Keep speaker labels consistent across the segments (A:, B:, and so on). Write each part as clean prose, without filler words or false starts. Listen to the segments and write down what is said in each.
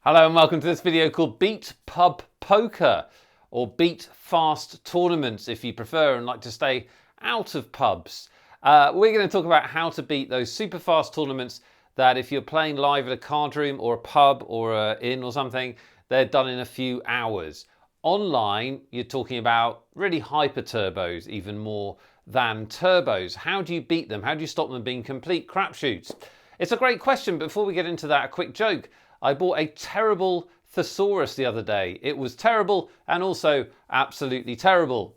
A: Hello and welcome to this video called Beat Pub Poker, or Beat Fast Tournaments if you prefer and like to stay out of pubs. We're going to talk about how to beat those super fast tournaments that if you're playing live at a card room or a pub or an inn or something, they're done in a few hours. Online, you're talking about really hyper turbos, even more than turbos. How do you beat them? How do you stop them being complete crapshoots? It's a great question. Before we get into that, a quick joke. I bought a terrible thesaurus the other day. It was terrible and also absolutely terrible.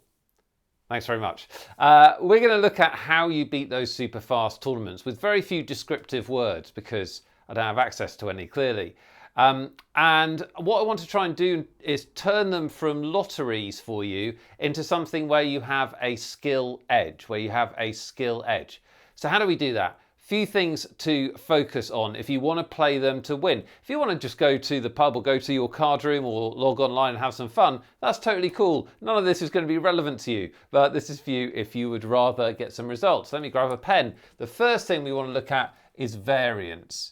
A: Thanks very much. We're going to look at how you beat those super fast tournaments with very few descriptive words because I don't have access to any clearly. And what I want to try and do is turn them from lotteries for you into something where you have a skill edge, So how do we do that? Few things to focus on if you want to play them to win. If you want to just go to the pub or go to your card room or log online and have some fun, that's totally cool. None of this is going to be relevant to you, but this is for you if you would rather get some results. Let me grab a pen. The first thing we want to look at is variance.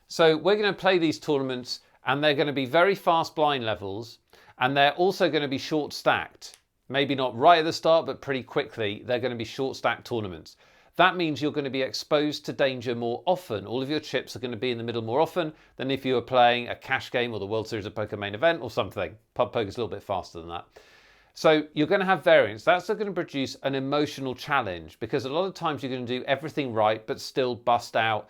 A: So we're going to play these tournaments and they're going to be very fast blind levels and they're also going to be short stacked. Maybe not right at the start, but pretty quickly, they're going to be short stack tournaments. That means you're going to be exposed to danger more often. All of your chips are going to be in the middle more often than if you were playing a cash game or the World Series of Poker main event or something. Pub poker is a little bit faster than that. So you're going to have variance. That's going to produce an emotional challenge because a lot of times you're going to do everything right, but still bust out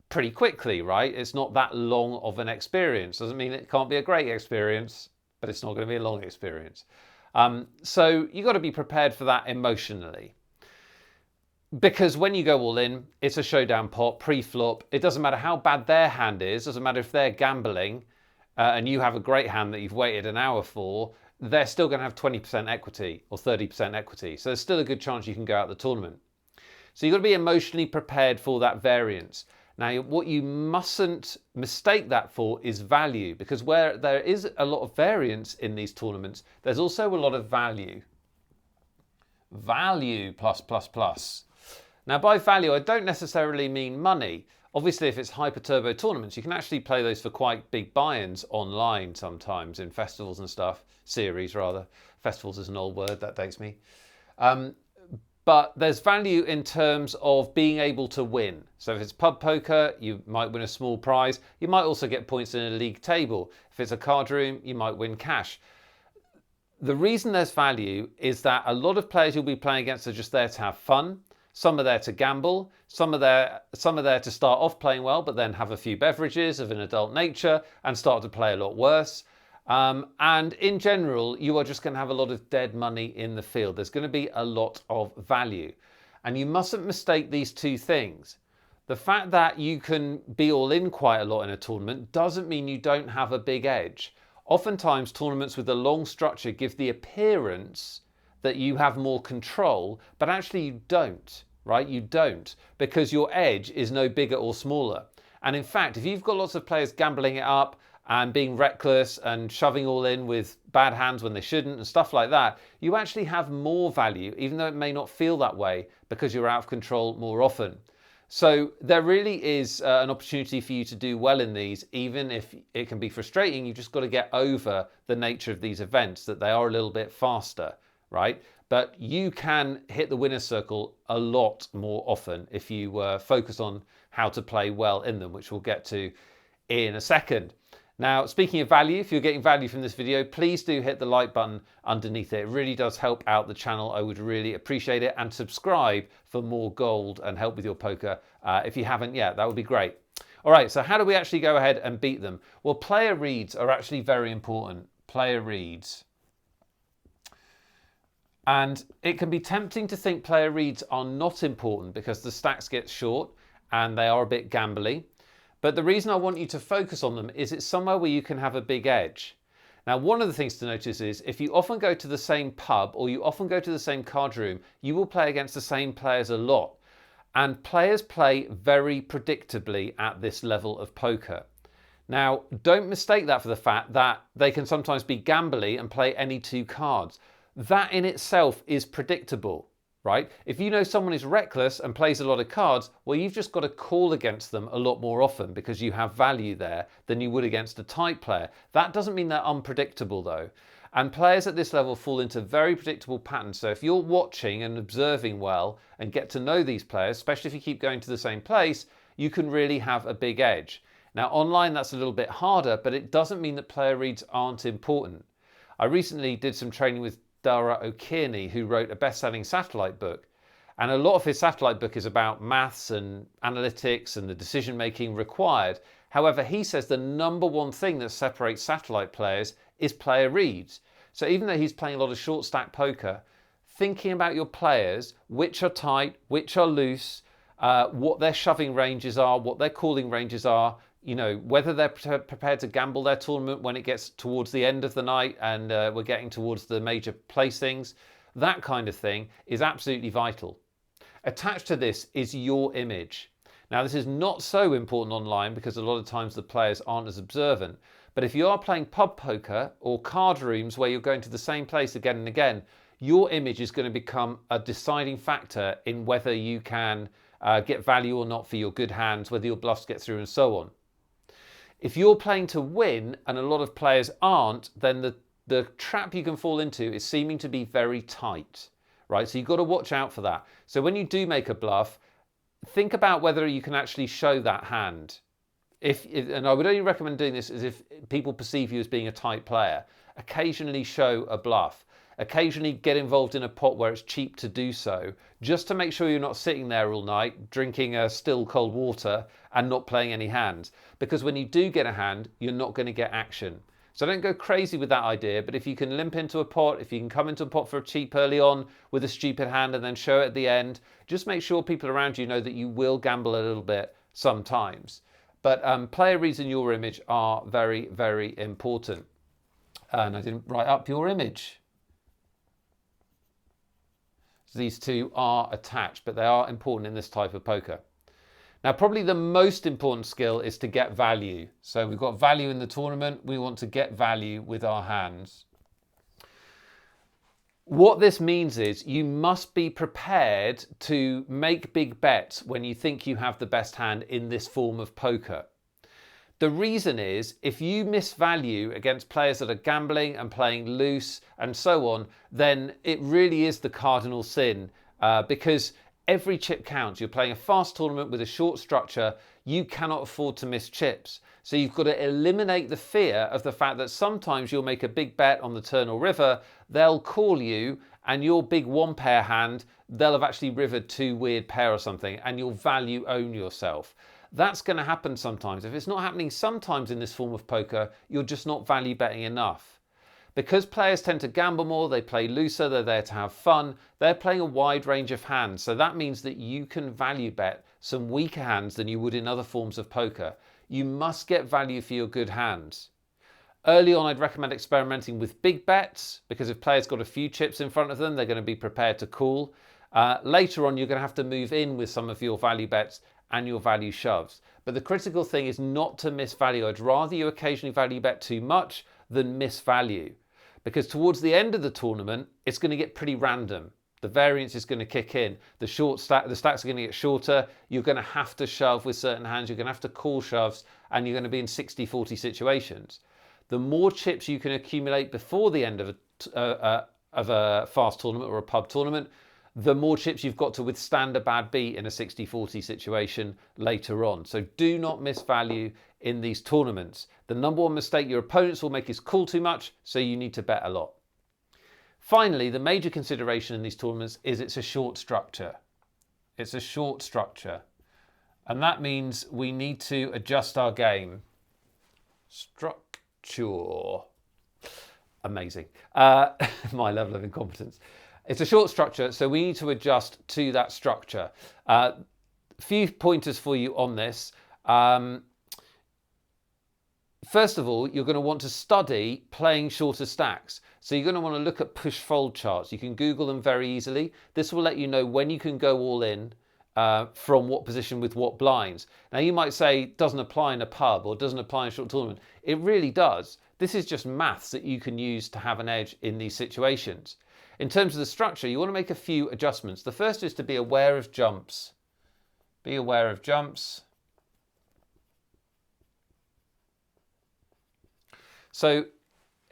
A: pretty quickly, right? It's not that long of an experience. Doesn't mean it can't be a great experience, but it's not going to be a long experience. So you've got to be prepared for that emotionally. Because when you go all in, it's a showdown pot, pre-flop. It doesn't matter how bad their hand is. Doesn't matter if they're gambling and you have a great hand that you've waited an hour for. They're still going to have 20% equity or 30% equity. So there's still a good chance you can go out the tournament. So you've got to be emotionally prepared for that variance. Now, what you mustn't mistake that for is value, because where there is a lot of variance in these tournaments, there's also a lot of value. Value plus. Now, by value, I don't necessarily mean money. Obviously, if it's hyper turbo tournaments, you can actually play those for quite big buy-ins online sometimes in festivals and stuff. Series, rather. Festivals is an old word, that dates me. But there's value in terms of being able to win. So if it's pub poker, you might win a small prize. You might also get points in a league table. If it's a card room, you might win cash. The reason there's value is that a lot of players you'll be playing against are just there to have fun. Some are there to gamble. Some are there to start off playing well, but then have a few beverages of an adult nature and start to play a lot worse. And in general, you are just going to have a lot of dead money in the field. There's going to be a lot of value. And you mustn't mistake these two things. The fact that you can be all in quite a lot in a tournament doesn't mean you don't have a big edge. Oftentimes, tournaments with a long structure give the appearance that you have more control, but actually you don't, right? You don't, because your edge is no bigger or smaller. And in fact, if you've got lots of players gambling it up, and being reckless and shoving all in with bad hands when they shouldn't and stuff like that, you actually have more value, even though it may not feel that way because you're out of control more often. So there really is an opportunity for you to do well in these, even if it can be frustrating. You've just got to get over the nature of these events, that they are a little bit faster, right? But you can hit the winner's circle a lot more often if you focus on how to play well in them, which we'll get to in a second. Now, speaking of value, if you're getting value from this video, please do hit the like button underneath it. It really does help out the channel. I would really appreciate it. And subscribe for more gold and help with your poker. If you haven't yet, that would be great. All right, so how do we actually go ahead and beat them? Well, player reads are actually very important. Player reads. And it can be tempting to think player reads are not important because the stacks get short and they are a bit gambly. But the reason I want you to focus on them is it's somewhere where you can have a big edge. Now, one of the things to notice is if you often go to the same pub or you often go to the same card room, you will play against the same players a lot. And players play very predictably at this level of poker. Now, don't mistake that for the fact that they can sometimes be gambly and play any two cards. That in itself is predictable, right? If you know someone is reckless and plays a lot of cards, well, you've just got to call against them a lot more often because you have value there than you would against a tight player. That doesn't mean they're unpredictable though. And players at this level fall into very predictable patterns. So if you're watching and observing well and get to know these players, especially if you keep going to the same place, you can really have a big edge. Now online that's a little bit harder, but it doesn't mean that player reads aren't important. I recently did some training with Dara O'Kearney, who wrote a best-selling satellite book. And a lot of his satellite book is about maths and analytics and the decision-making required. However, he says the number one thing that separates satellite players is player reads. So even though he's playing a lot of short stack poker, thinking about your players, which are tight, which are loose, what their shoving ranges are, what their calling ranges are, you know, whether they're prepared to gamble their tournament when it gets towards the end of the night and we're getting towards the major placings, that kind of thing is absolutely vital. Attached to this is your image. Now, this is not so important online because a lot of times the players aren't as observant. But if you are playing pub poker or card rooms where you're going to the same place again and again, your image is going to become a deciding factor in whether you can get value or not for your good hands, whether your bluffs get through and so on. If you're playing to win and a lot of players aren't, then the trap you can fall into is seeming to be very tight, right? So you've got to watch out for that. So when you do make a bluff, think about whether you can actually show that hand. And I would only recommend doing this as if people perceive you as being a tight player. Occasionally show a bluff. Occasionally get involved in a pot where it's cheap to do so, just to make sure you're not sitting there all night drinking still cold water and not playing any hands. Because when you do get a hand, you're not going to get action. So don't go crazy with that idea, but if you can limp into a pot, if you can come into a pot for a cheap early on with a stupid hand and then show it at the end, just make sure people around you know that you will gamble a little bit sometimes. But player reads in your image are very, very important. And I didn't write up your image. These two are attached, but they are important in this type of poker. Now, probably the most important skill is to get value. So we've got value in the tournament. We want to get value with our hands. What this means is you must be prepared to make big bets when you think you have the best hand in this form of poker. The reason is if you miss value against players that are gambling and playing loose and so on, then it really is the cardinal sin because every chip counts. You're playing a fast tournament with a short structure. You cannot afford to miss chips. So you've got to eliminate the fear of the fact that sometimes you'll make a big bet on the turn or river, they'll call you and your big one pair hand, they'll have actually rivered two weird pair or something and you'll value own yourself. That's going to happen sometimes. If it's not happening sometimes in this form of poker, you're just not value betting enough. Because players tend to gamble more, they play looser, they're there to have fun, they're playing a wide range of hands. So that means that you can value bet some weaker hands than you would in other forms of poker. You must get value for your good hands. Early on, I'd recommend experimenting with big bets because if players got a few chips in front of them, they're going to be prepared to call. Later on, you're going to have to move in with some of your value bets and your value shoves. But the critical thing is not to miss value. I'd rather you occasionally value bet too much than miss value. Because towards the end of the tournament, it's going to get pretty random. The variance is going to kick in. The stacks are going to get shorter. You're going to have to shove with certain hands. You're going to have to call shoves and you're going to be in 60-40 situations. The more chips you can accumulate before the end of a fast tournament or a pub tournament, the more chips you've got to withstand a bad beat in a 60-40 situation later on. So do not miss value in these tournaments. The number one mistake your opponents will make is call too much, so you need to bet a lot. Finally, the major consideration in these tournaments is it's a short structure. It's a short structure. And that means we need to adjust our game. Structure. Amazing. My level of incompetence. It's a short structure, so we need to adjust to that structure. Few pointers for you on this. First of all, you're going to want to study playing shorter stacks. So you're going to want to look at push-fold charts. You can Google them very easily. This will let you know when you can go all in from what position with what blinds. Now you might say it doesn't apply in a pub or doesn't apply in a short tournament. It really does. This is just maths that you can use to have an edge in these situations. In terms of the structure, you want to make a few adjustments. The first is to be aware of jumps. Be aware of jumps. So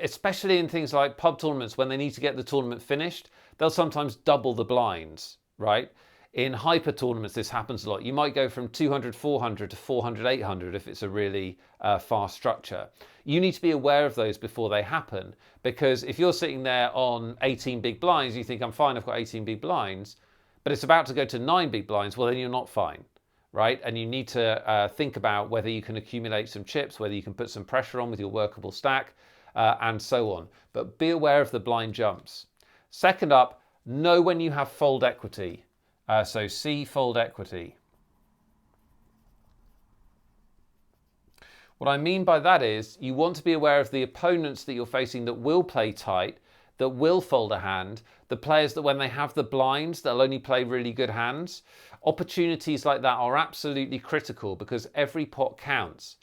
A: especially in things like pub tournaments, when they need to get the tournament finished, they'll sometimes double the blinds, right? In hyper tournaments, this happens a lot. You might go from 200, 400 to 400, 800 if it's a really fast structure. You need to be aware of those before they happen, because if you're sitting there on 18 big blinds, you think, I'm fine, I've got 18 big blinds, but it's about to go to 9 big blinds, well, then you're not fine, right? And you need to think about whether you can accumulate some chips, whether you can put some pressure on with your workable stack, and so on. But be aware of the blind jumps. Second up, know when you have fold equity. So see fold equity. What I mean by that is you want to be aware of the opponents that you're facing that will play tight, that will fold a hand, the players that when they have the blinds, they'll only play really good hands. Opportunities like that are absolutely critical because every pot counts.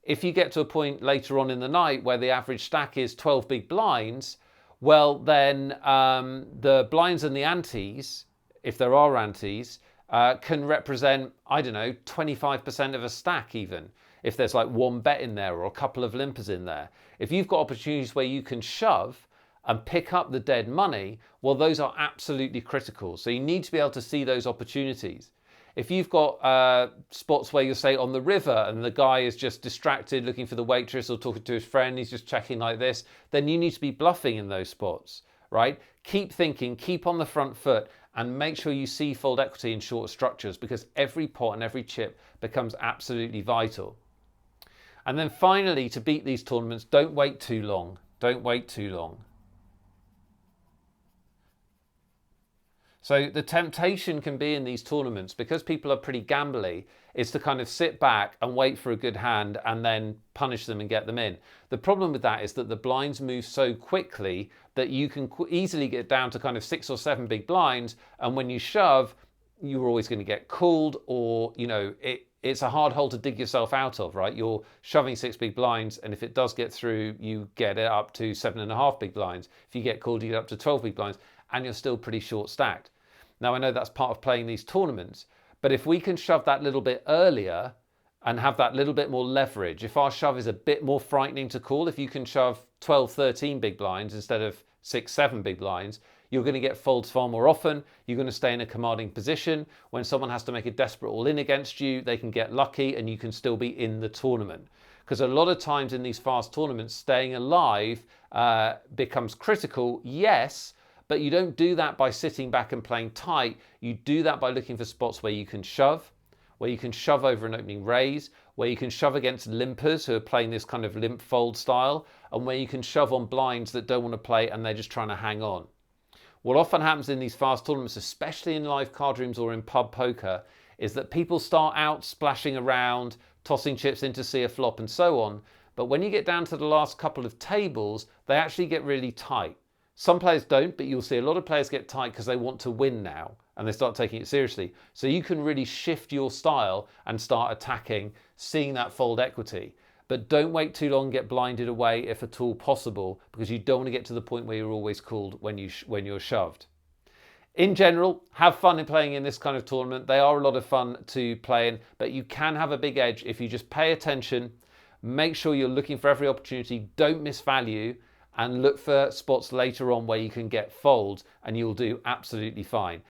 A: If you get to a point later on in the night where the average stack is 12 big blinds, well then the blinds and the antes, if there are antes, can represent, I don't know, 25% of a stack even, if there's like one bet in there or a couple of limpers in there. If you've got opportunities where you can shove and pick up the dead money, well, those are absolutely critical. So you need to be able to see those opportunities. If you've got spots where you're, say, on the river and the guy is just distracted looking for the waitress or talking to his friend, he's just checking like this, then you need to be bluffing in those spots, right? Keep thinking, keep on the front foot, and make sure you see fold equity in short structures, because every pot and every chip becomes absolutely vital. And then finally, to beat these tournaments, don't wait too long. Don't wait too long. So the temptation can be in these tournaments, because people are pretty gambly, is to kind of sit back and wait for a good hand and then punish them and get them in. The problem with that is that the blinds move so quickly that you can easily get down to kind of 6 or 7 big blinds, and when you shove, you're always going to get called, or, you know, it's a hard hole to dig yourself out of, right? You're shoving 6 big blinds, and if it does get through, you get it up to 7.5 big blinds. If you get called, you get up to 12 big blinds, and you're still pretty short stacked. Now, I know that's part of playing these tournaments, but if we can shove that little bit earlier and have that little bit more leverage, if our shove is a bit more frightening to call, if you can shove 12, 13 big blinds instead of 6, 7 big blinds, you're going to get folds far more often. You're going to stay in a commanding position. When someone has to make a desperate all-in against you, they can get lucky and you can still be in the tournament. Because a lot of times in these fast tournaments, staying alive becomes critical, yes, but you don't do that by sitting back and playing tight. You do that by looking for spots where you can shove over an opening raise, where you can shove against limpers who are playing this kind of limp fold style, and where you can shove on blinds that don't want to play and they're just trying to hang on. What often happens in these fast tournaments, especially in live card rooms or in pub poker, is that people start out splashing around, tossing chips in to see a flop and so on, but when you get down to the last couple of tables, they actually get really tight. Some players don't, but you'll see a lot of players get tight because they want to win now and they start taking it seriously. So you can really shift your style and start attacking, seeing that fold equity. But don't wait too long and get blinded away if at all possible, because you don't want to get to the point where you're always called when you're shoved. In general, have fun in playing in this kind of tournament. They are a lot of fun to play in, but you can have a big edge if you just pay attention, make sure you're looking for every opportunity, don't miss value, and look for spots later on where you can get folds, and you'll do absolutely fine.